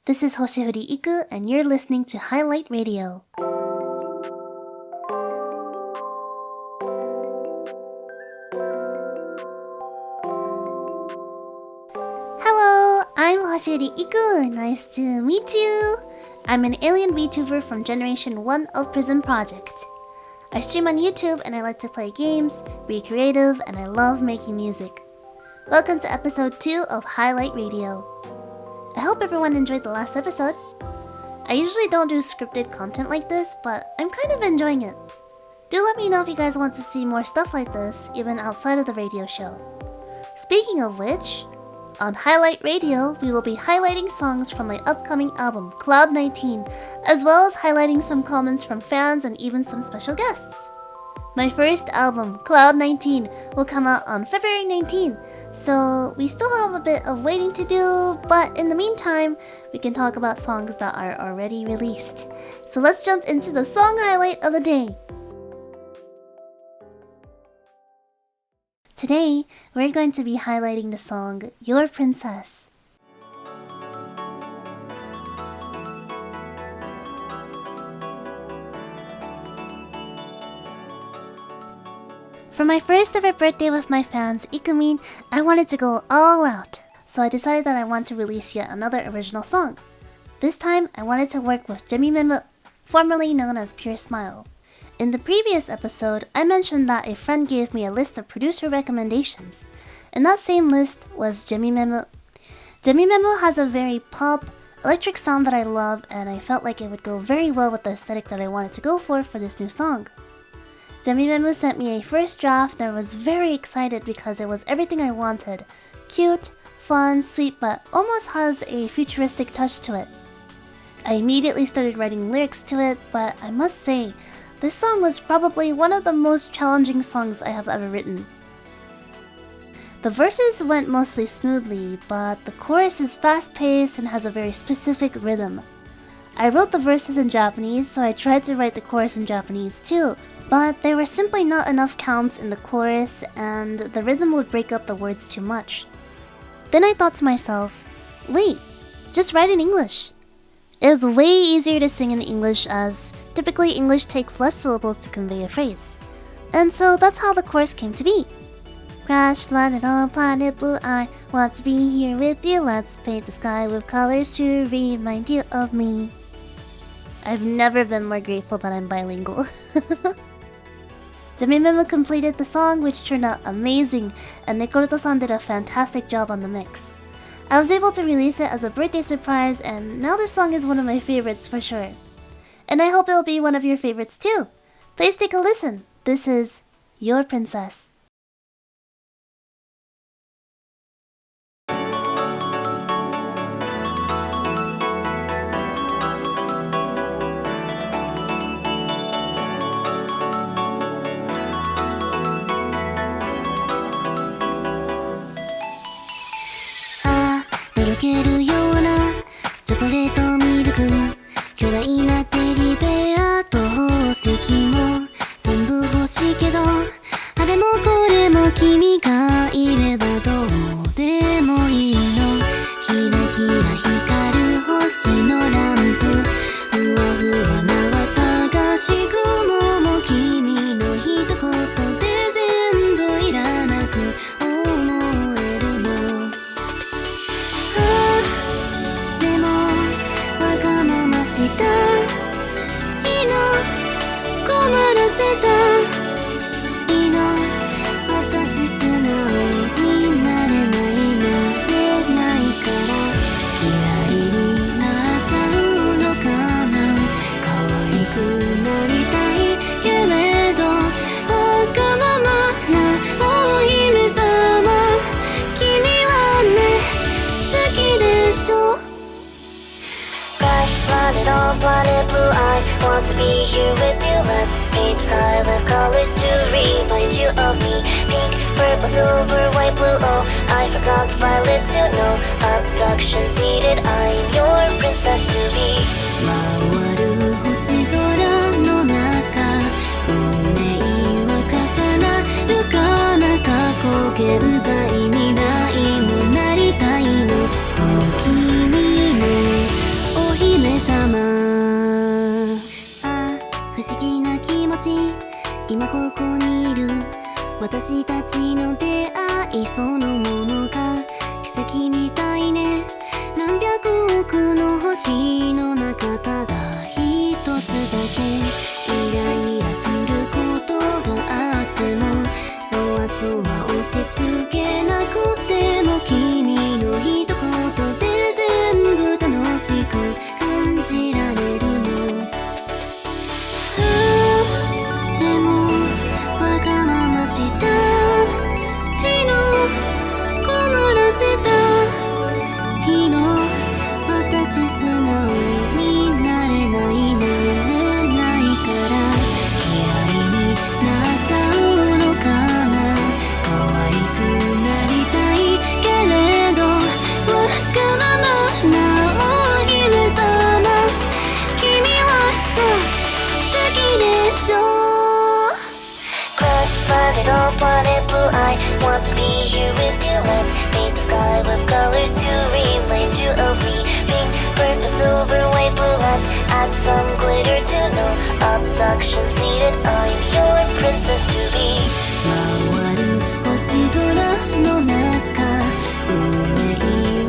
This is Hoshifuri Iku, and you're listening to Hi-Lite Radio. Hello, I'm Hoshifuri Iku. Nice to meet you. I'm an alien VTuber from Generation 1 of PRISM Project. I stream on YouTube and I like to play games, be creative, and I love making music. Welcome to episode 2 of Hi-Lite Radio. I hope everyone enjoyed the last episode. I usually don't do scripted content like this, but I'm kind of enjoying it. Do let me know if you guys want to see more stuff like this, even outside of the radio show. Speaking of which, on Hi-Lite Radio, we will be highlighting songs from my upcoming album, Cloud 19, as well as highlighting some comments from fans and even some special guests. My first album, Cloud 19, will come out on February 19th, so we still have a bit of waiting to do, but in the meantime, we can talk about songs that are already released. So let's jump into the song highlight of the day. Today, we're going to be highlighting the song Your Princess. For my first ever birthday with my fans, Ikumin, I wanted to go all out, so I decided that I want to release yet another original song. This time, I wanted to work with Jemimemu, formerly known as Pure Smile. In the previous episode, I mentioned that a friend gave me a list of producer recommendations, and that same list was Jemimemu. Jemimemu has a very pop, electric sound that I love, and I felt like it would go very well with the aesthetic that I wanted to go for this new song. Jemimemu sent me a first draft and I was very excited because it was everything I wanted. Cute, fun, sweet, but almost has a futuristic touch to it. I immediately started writing lyrics to it, but I must say, this song was probably one of the most challenging songs I have ever written. The verses went mostly smoothly, but the chorus is fast-paced and has a very specific rhythm. I wrote the verses in Japanese, so I tried to write the chorus in Japanese too, but there were simply not enough counts in the chorus and the rhythm would break up the words too much. Then I thought to myself, wait, just write in English. It was way easier to sing in English as typically English takes less syllables to convey a phrase. And so that's how the chorus came to be. Crash landed on planet blue, I want to be here with you, let's paint the sky with colors to remind you of me. I've never been more grateful that I'm bilingual. Jemimemu completed the song, which turned out amazing, and Nekoruto-san did a fantastic job on the mix. I was able to release it as a birthday surprise, and now this song is one of my favorites for sure. And I hope it will be one of your favorites too. Please take a listen. This is Your Princess.溶けるようなチョコレートミルク巨大なテディベアと宝石も全部欲しいけどあれもこれも君がいればどうでもいいのキラキラ光る星のランプふわふわな綿菓子雲も君の一言で全部いらなく思えるのしたいの困らせたいの私素直になれないなれないから嫌いになっちゃうのかな可愛くなりたいけれどわがままなお姫様君はね好きでしょPlanet on planet blue, I want to be here with you. Let's paint the sky with colors to remind you of me. Pink, purple, silver, white, blue, oh I forgot the violet to know abductions needed, I'm your princess to be. 回る星空の中運命は重なるかな過去現在未来もなりたいのそう君の私たちの出会いそのものが奇跡みたいね。何百億の星の中ただ一つだけイライラすることがあってもそわそわ落ち着けなくても君の一言で全部楽しく感じられるの。でもわがまました日の困らせた日の私素直になれないなれないから嫌いになっちゃうのかな。可愛くなりたいけれどわがままなお姫様君はそう好きでしょ。On planet blue, I want to be here with you. Let's paint the sky with colors to remind you of me. Pink, purple, silver, white, blue. Let's add some glitter to know abductions needed. I'm your princess to be. 回る星空の中運命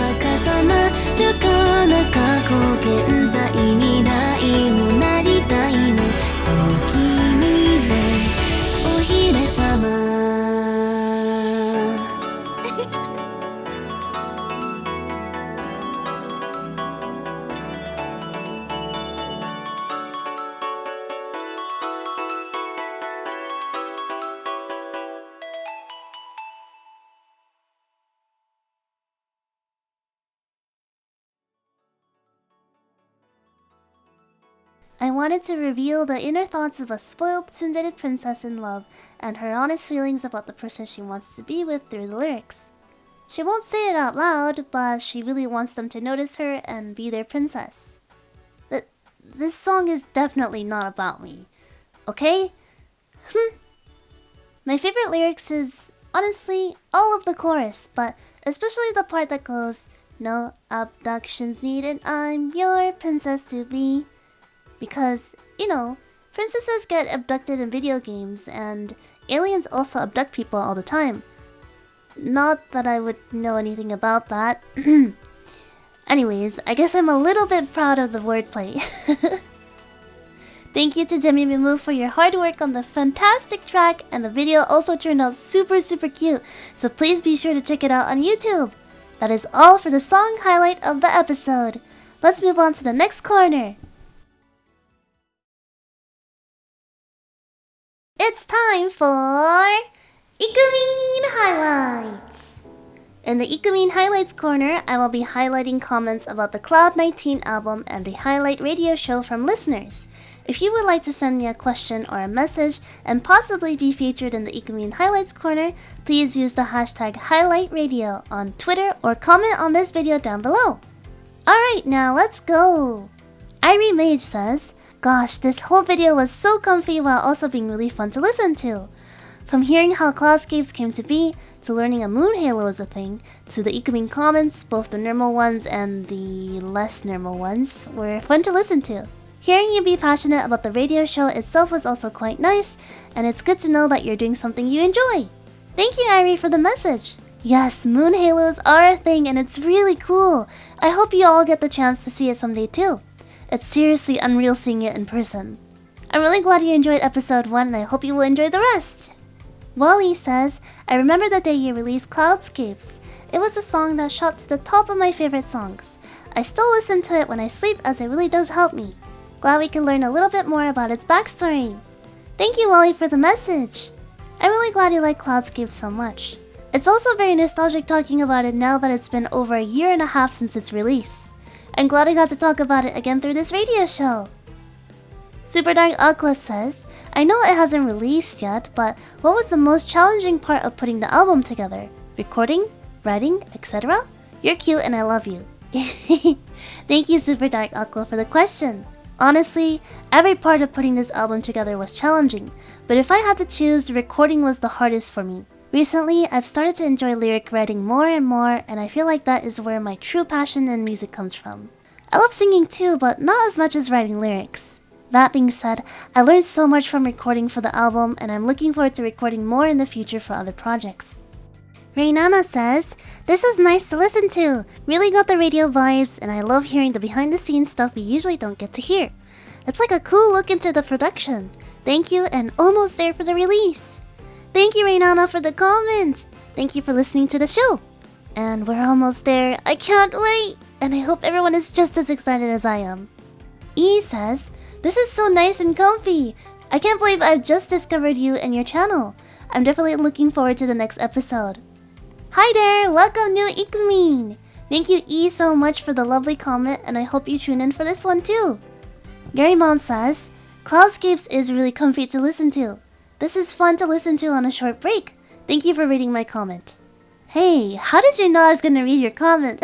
は重なるかな過去現在未来もなりたいのそう君のお姫様。I wanted to reveal the inner thoughts of a spoiled tsundere princess in love and her honest feelings about the person she wants to be with through the lyrics. She won't say it out loud, but she really wants them to notice her and be their princess. This song is definitely not about me. Okay? My favorite lyrics is, honestly, all of the chorus, but especially the part that goes, "No abductions needed, I'm your princess to be." Because, you know, princesses get abducted in video games, and aliens also abduct people all the time. Not that I would know anything about that. Anyways, I guess I'm a little bit proud of the wordplay. Thank you to Jemimemu for your hard work on the fantastic track, and the video also turned out super cute, so please be sure to check it out on YouTube. That is all for the song highlight of the episode. Let's move on to the next corner. It's time for Ikumin Highlights! In the Ikumin Highlights corner, I will be highlighting comments about the Cloud 19 album and the Hi-Lite Radio show from listeners. If you would like to send me a question or a message and possibly be featured in the Ikumin Highlights corner, please use the hashtag Hi-Lite Radio on Twitter or comment on this video down below. Alright, now let's go! Irie Mage says, "Gosh, this whole video was so comfy while also being really fun to listen to. From hearing how Cloudscapes came to be, to learning a moon halo is a thing, to the Ikumin comments, both the normal ones and the less normal ones, were fun to listen to. Hearing you be passionate about the radio show itself was also quite nice, and it's good to know that you're doing something you enjoy. Thank you, Irie, for the message. Yes, moon halos are a thing and it's really cool. I hope you all get the chance to see it someday too. It's seriously unreal seeing it in person. I'm really glad you enjoyed episode 1 and I hope you will enjoy the rest." Wally says, "I remember the day you released Cloudscapes. It was a song that shot to the top of my favorite songs. I still listen to it when I sleep as it really does help me. Glad we can learn a little bit more about its backstory." Thank you, Wally, for the message. I'm really glad you like Cloudscapes so much. It's also very nostalgic talking about it now that it's been over a year and a half since its release. I'm glad I got to talk about it again through this radio show. Super Dark Aqua says, "I know it hasn't released yet, but what was the most challenging part of putting the album together? Recording, writing, etc.? You're cute and I love you." Thank you, Super Dark Aqua, for the question. Honestly, every part of putting this album together was challenging, but if I had to choose, recording was the hardest for me. Recently, I've started to enjoy lyric writing more and more, and I feel like that is where my true passion in music comes from. I love singing too, but not as much as writing lyrics. That being said, I learned so much from recording for the album, and I'm looking forward to recording more in the future for other projects. Rainana says, "This is nice to listen to. Really got the radio vibes, and I love hearing the behind-the-scenes stuff we usually don't get to hear. It's like a cool look into the production. Thank you, and almost there for the release." Thank you, Rainana, for the comment. Thank you for listening to the show. And we're almost there. I can't wait. And I hope everyone is just as excited as I am. E says, "This is so nice and comfy. I can't believe I've just discovered you and your channel. I'm definitely looking forward to the next episode." Hi there, welcome new Ikumin. Thank you E so much for the lovely comment, and I hope you tune in for this one too. Garymon says, "Cloudscapes is really comfy to listen to. This is fun to listen to on a short break. Thank you for reading my comment." Hey, how did you know I was gonna read your comment?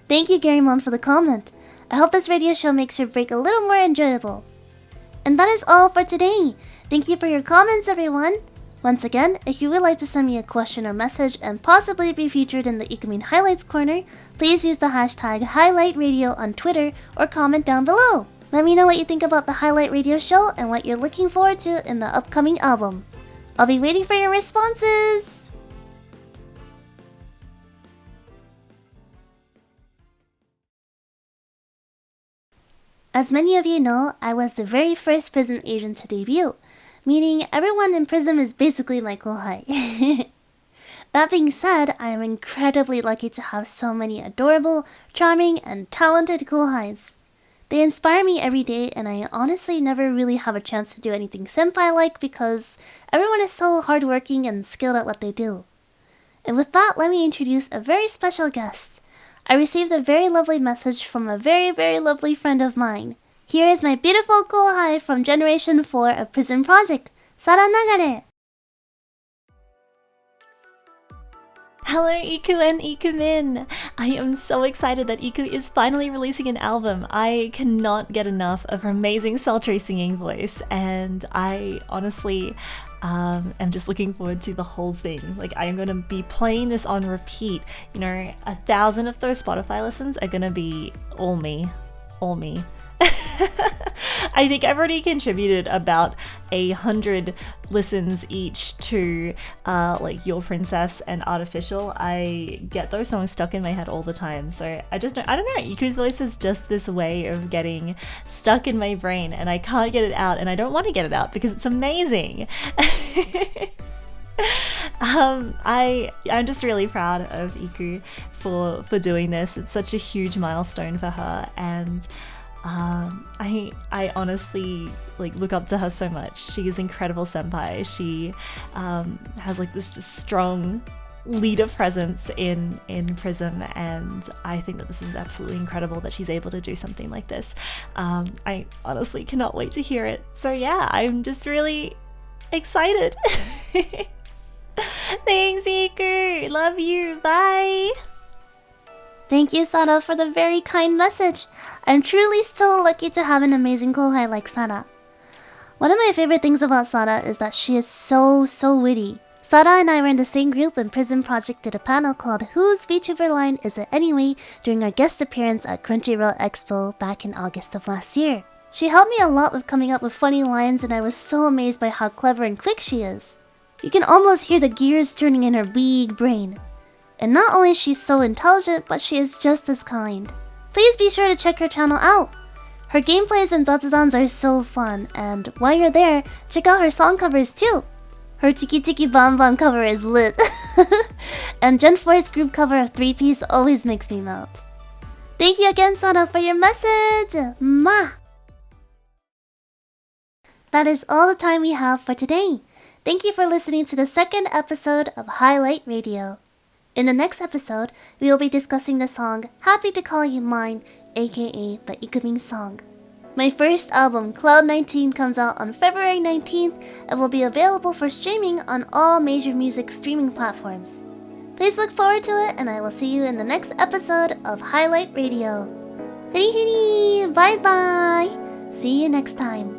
Thank you, Garymon, for the comment. I hope this radio show makes your break a little more enjoyable. And that is all for today. Thank you for your comments, everyone. Once again, if you would like to send me a question or message and possibly be featured in the Ikumin Highlights Corner, please use the hashtag Hi-Lite Radio on Twitter or comment down below. Let me know what you think about the Hi-Lite Radio show and what you're looking forward to in the upcoming album. I'll be waiting for your responses! As many of you know, I was the very first PRISM agent to debut, meaning everyone in PRISM is basically my kouhai. That being said, I am incredibly lucky to have so many adorable, charming, and talented kouhais. They inspire me every day, and I honestly never really have a chance to do anything senpai-like because everyone is so hardworking and skilled at what they do. And with that, let me introduce a very special guest. I received a very lovely message from a very, very lovely friend of mine. Here is my beautiful kouhai from Generation 4 of PRISM Project, Sara Nagare. Hello Iku and Ikumin! I am so excited that Iku is finally releasing an album. I cannot get enough of her amazing sultry singing voice, and I honestly am just looking forward to the whole thing. Like, I'm gonna be playing this on repeat. You know, 1,000 of those Spotify listens are gonna be all me. All me. I think I've already contributed about 100 listens each to like Your Princess and Artificial. I get those songs stuck in my head all the time, so I don't know, Iku's voice is just this way of getting stuck in my brain, and I can't get it out, and I don't want to get it out because it's amazing. I'm just really proud of Iku for doing this. It's such a huge milestone for her, and I honestly look up to her so much. She is incredible senpai. She has like this just strong leader presence in PRISM, and I think that this is absolutely incredible that she's able to do something like this. I honestly cannot wait to hear it. So yeah, I'm just really excited. Thanks, Iku. Love you. Bye. Thank you, Sara, for the very kind message. I'm truly so lucky to have an amazing kouhai like Sara. One of my favorite things about Sara is that she is so witty. Sara and I were in the same group when PRISM Project did a panel called Whose VTuber Line Is It Anyway during our guest appearance at Crunchyroll Expo back in August of last year. She helped me a lot with coming up with funny lines, and I was so amazed by how clever and quick she is. You can almost hear the gears turning in her big brain. And not only is she so intelligent, but she is just as kind. Please be sure to check her channel out. Her gameplays and Zatsudans are so fun, and while you're there, check out her song covers too. Her Chiki Chiki Ban Ban cover is lit. And Gen 4's group cover of 3-piece always makes me melt. Thank you again, Sara, for your message! Mwah! That is all the time we have for today. Thank you for listening to the second episode of Hi-Lite Radio. In the next episode, we will be discussing the song Happy to Call You Mine, aka the Ikumin song. My first album, Cloud 19, comes out on February 19th and will be available for streaming on all major music streaming platforms. Please look forward to it, and I will see you in the next episode of Hi-Lite Radio. Hiri hiri! Bye bye! See you next time.